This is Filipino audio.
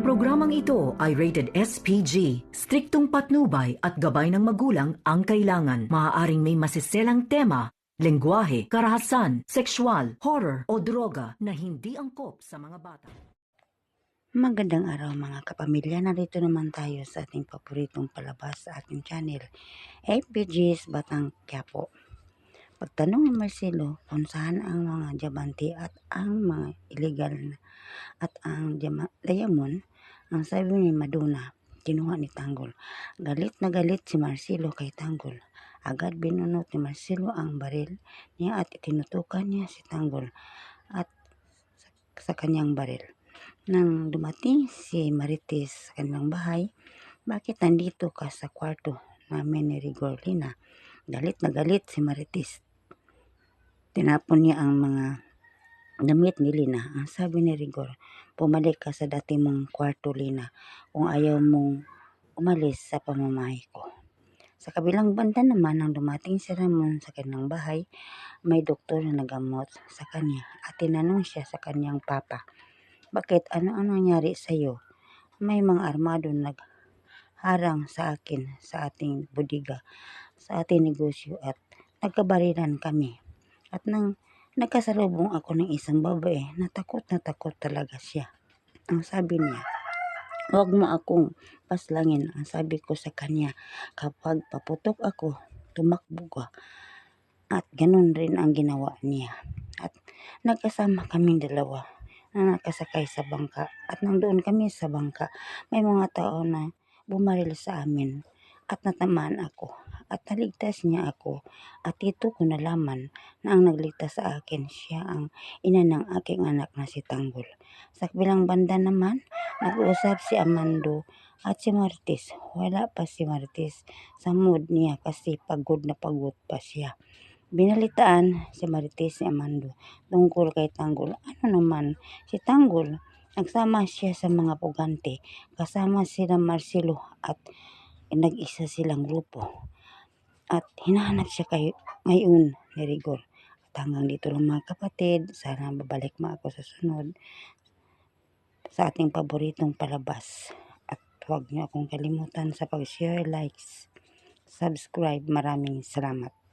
programang ito ay rated SPG. Striktong patnubay at gabay ng magulang ang kailangan. Maaaring may masiselang tema, lengguwahe, karahasan, sexual, horror o droga na hindi angkop sa mga bata. Magandang araw mga kapamilya, narito naman tayo sa ating paboritong palabas sa ating channel, FPG's Batang Quiapo. Pagtanong ni Marcelo kung saan ang mga diamante at ang mga illegal at ang diamond, ang sabi ni Madonna, kinuha ni Tanggol. Galit na galit si Marcelo kay Tanggol. Agad binunot ni Marcelo ang baril niya at itinutukan niya si Tanggol at sa kanyang baril. Nang dumating si Marites sa kanilang bahay, bakit nandito ka sa kwarto namin ni Rigor, Lina? Galit na galit si Marites. Tinapon niya ang mga damit ni Lina. Ang sabi ni Rigor, pumalik ka sa dati mong kwarto, Lina, kung ayaw mong umalis sa pamamahay ko. Sa kabilang banda naman, nang dumating si Ramon sa kanilang bahay, may doktor na nagamot sa kanya at tinanong siya sa kanyang papa, bakit? Ano ang nangyari sa iyo? May mga armado nagharang sa akin sa ating bodega, sa ating negosyo at nagkabarilan kami. At nang nagkasalubong ako ng isang babae, na takot talaga siya. Ang sabi niya, huwag mo akong paslangin. Ang sabi ko sa kanya, kapag paputok ako, tumakbo ka. At ganun rin ang ginawa niya. At nagkasama kaming dalawa na nakasakay sa bangka. At nang doon kami sa bangka, may mga tao na bumaril sa amin at natamaan ako. At naligtas niya ako. At dito ko nalaman na ang nagligtas sa akin, siya ang ina ng aking anak na si Tanggol. Sa kabilang banda naman, nag-uusap si Amando at si Marites. Wala pa si Marites sa mood niya kasi pagod na pagod pa siya. Binalitaan si Marites si Amando tungkol kay Tanggol. Ano naman, si Tanggol, nagsama siya sa mga pugante. Kasama sila Marcelo at nag-isa silang grupo. At hinahanap siya ngayon ni Rigor. At hanggang dito lang mga kapatid. Sana babalik mo ako sa sunod sa ating paboritong palabas. At huwag niyo akong kalimutan sa pag-share, likes, subscribe. Maraming salamat.